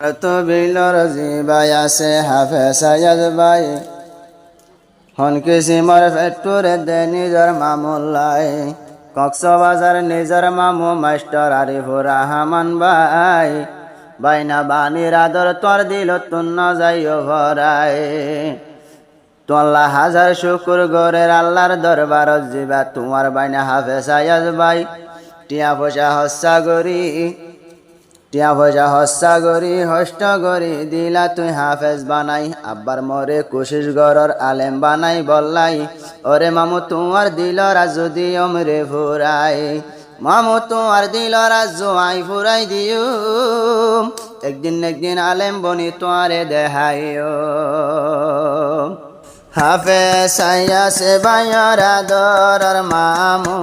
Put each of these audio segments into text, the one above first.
তো বিলর জিবাই আছে হাফেজ আয়াজ বাই হন কিসিমর ফেটুরে দে নিজর মামুল্লাই কক্সবাজার নিজর মামু মাস্টার আরিফুর রহমান বাই বাইনা বানির আদর তোর দিল তুন্ন যাইও ভরাই তোল্লা হাজার শুকুর গরের আল্লাহর দরবার জিবা তোমার বাইনা হাফেজ আয়াজ বাই টিয়া পয়সা হস্যা গরি টিয়া পয়সা হস্যা গরি হষ্ট গরি দিলা তুই হাফেজ বানাই আব্বার মরে কুশিস গরর আলেম বানাই বললাই ওরে মামু তোমার দিল রাজু দিয়ম রে ফুরাই মামু তোমার দিল রাজু আই ফুরাই দিও একদিন আলেম বনি তোমারে দেখাইও হাফেজ আইয়াছে বায়র আদরর মামু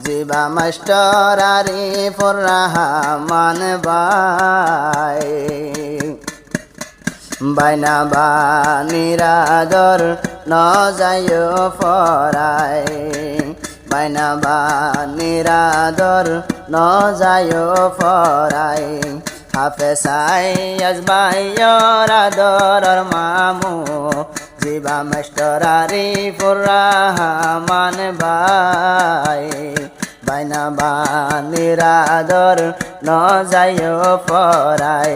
জিবা মাস্টার আরিফুর রহমান বাই বাইনা বানির আদর ন যাইও ফরাই বাইনা বানির আদর ন যাইও ফরাই হাফেজ আইয়াজ বায়র আদরর মামু জিবা মাস্টার আরিফুর রহমান বাই বাইনা বানির আদর ন যাইও ফরাই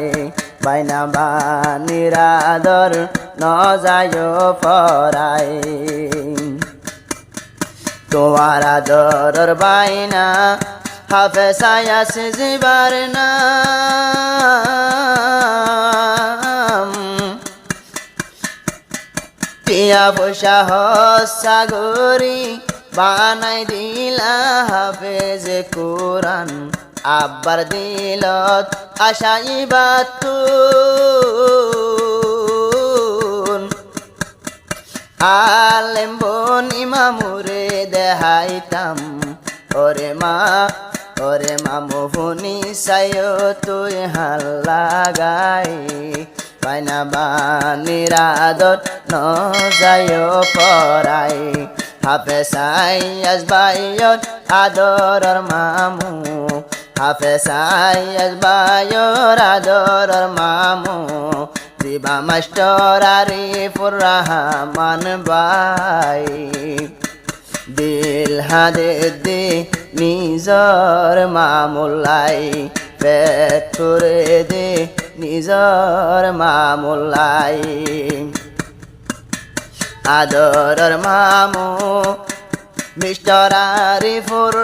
বাইনা বানির আদর ন যাইও ফরাই তোমার আদরর বাইনা হাফেজ আয়াজ জিবার নাম টিয়া পয়সা হস্যা গরি বানাই দিলা হাফেজ কোরআন আব্বার দিলত আশাইবাতুন আলেম বনি মামুরে দেহাইতাম ওরে মামু হুনি সায়ো তুই হাল্লা গাই বাইনা বানির আদর ন যাইও ফরাই হাফেজ আইয়াজ বায়র আদরর মামু হাফেজ আইয়াজ বায়র আদরর মামু জিবা মাস্টার আরিফুর রহমান বাই দিল হাদে দে নিজর মামুল্লাই পেট করে দে নিজর মামুল্লাই আদরর মামু মিস্টার আরিফুর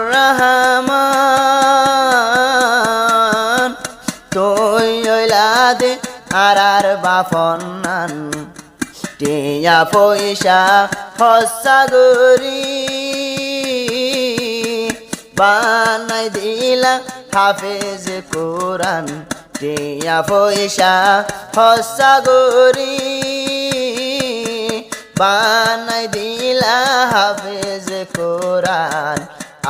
রহমান তুই ওইলাদে আর বাফনান টিয়া পয়সা হস্যা গরি বানাই দিলা হাফেজ কোরআন টিয়া পয়সা হস্যা গরি বানাই দিলা হাফেজ কোরআন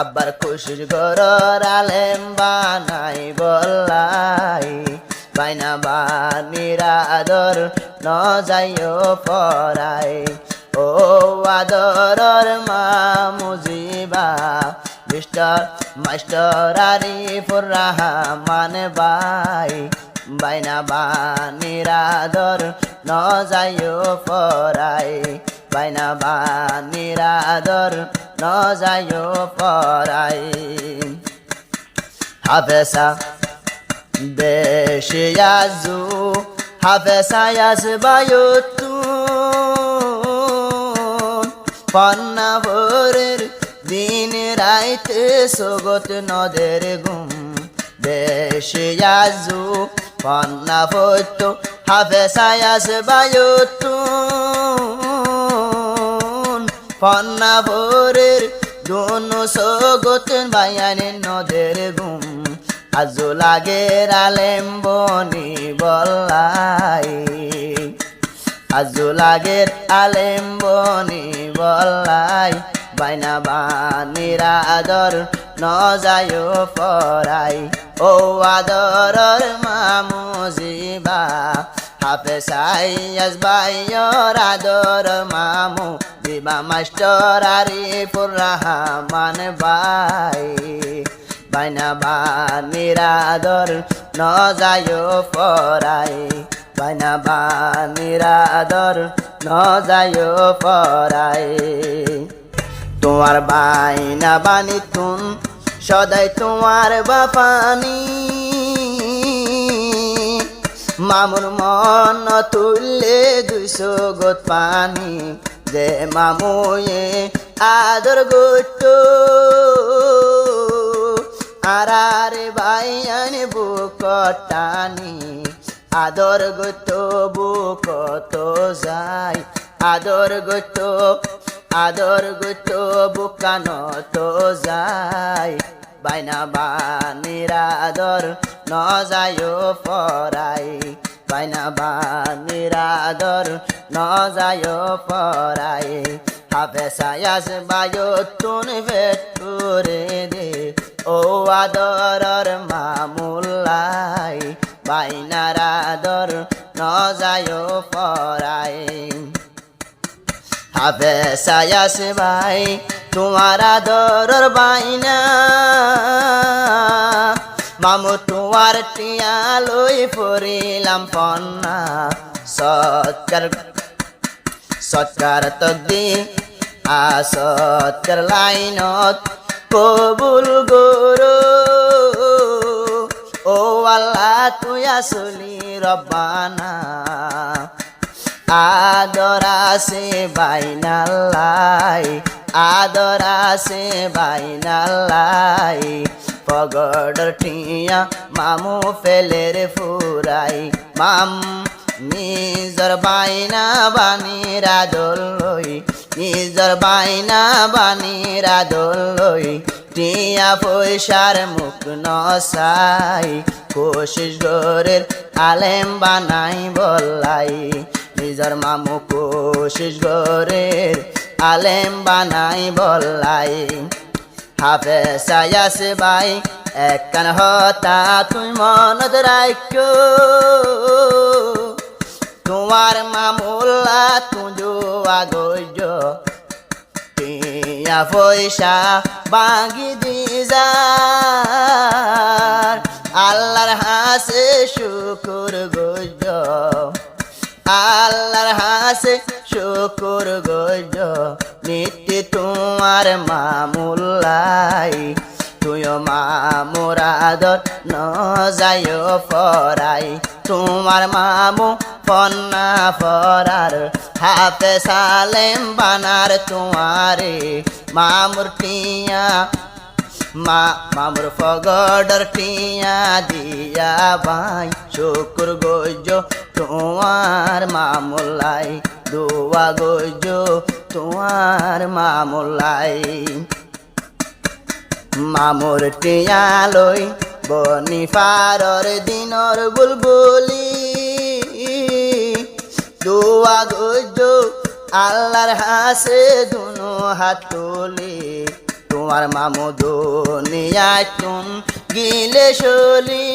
আব্বার খুশির গরর আলেম বানাই বললাই বাইনা বানির আদর ন যাইও ফরাই ও আদরর মামু জিবা মাস্টার আরিফুর রহমান বাই বাইনা বানির আদর ন যাইও ফরাই বাইনা বানির আদর ন যাইও ফরাই হাফেজা বেশি আজু হাফেজ আয়াজ বায়ুতুন পন্না ভোরের দিন রাইতে সোগত নদের গুম বেশি আজু পন্না ভোত হাফেজ আয়াজ বায়ুতুন পন্না ভোরের দোনো সোগত বায়ানি নদের গুম আজু লাগের আলেম বনি বললাই আজু লাগের আলেম বনি বললাই বাইনা বানির আদর ন যাইও ফরাই ও আদরর মামু জিবা হাফেজ আইয়াজ বায়র আদর মামু জিবা মাস্টার আরিফুর রহমান বাই বাইনা বানির আদর ন যায় পরাই বাইনা বানির আদর ন যায় পরাই তোমার বাইনা বানি তুন সদাই তোমার বাপানি মামুর মন তুললে 200 গোট পানি যে মামুয়ে আদর গুট আরে ভাই আনি বুক টানি আদর গুট বুক তো যাই আদর গুট বুকানো তো যাই বাইনা বানির আদর ন যায় পরাই বাইনা বানির আদর ন যায় পরাই হাফেসায়াস বায়ো তুন ভেটুরে দে ও আদরর মামুল্লাই বাইনার আদর ন যায় পরাই হাফেসায়াস ভাই তোমার আদরর বাইনা মামু তোমার টিয়া লই পড়িলাম পন্না সৎকার তদ্দি সৎকার লাইনত কবুল গরু ও আল্লাহ তুই আসলি রব্বানা আদর আছে বাইনাল্লাই আদর আছে বাইনাল্লাই পগড়র টিয়া মামু ফেলের ফুরাই মাম নিজর বাইনা বানির আদর লই নিজর বাইনা বানির আদর লই টিয়া পয়সার মুখ নসাই কোশিশ গরের আলেম বানাই বললাই নিজর মামু কোশিশ গরের আলেম বানাই বললাই হাফেসায়াস ভাই একখান হতা তুই মনত রাখো তোমার মামুল্লা তুজো আগজ টিয়া পয়সা বাগি দিজার আল্লাহর হাসে শুকুর গজ আল্লাহর হাসে শুকুর গজ নিত্য তোমার মামুল্লাই তুইও মামুর আদর ন যায় পরাই তোমার মামু পন্না পরার হাফে সালেম বানার তোমারে মামুর টিয়া মামুর ফগড়র টিয়া দিয়া ভাই শুকুর গজ তোমার মামুল্লাই দোয়া গজ তোমার মামুল্লাই মামুর টিয়া লই বনি ফারর দিনর বুলবুলি দোয়া গজ আল্লাহর হাসে দুনো হাত তুলি তোমার মামু দুনিয়ায় তুন গিলে চলি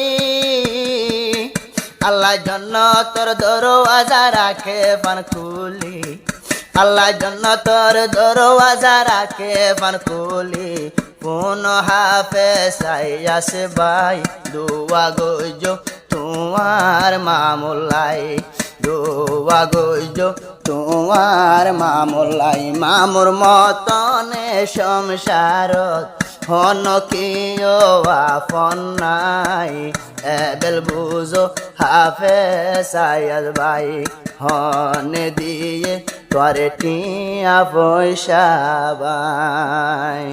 আল্লাহ জন্নতর দরওয়াজা রাখে পান খুলি আল্লাহ জন্নতর দরওয়াজা রাখে পান খুলি কোন হাফেসায়াস ভাই দোয়া গজ তোমার মামুল্লাই দোয়া গজ তোমার মামুল্লাই মামুর মতনে সংসারত হন কিয় আপন নাই এবেল বুঝো হাফেসায়াস ভাই হনে দিয়ে তোরে টিয়া পয়সা ভাই।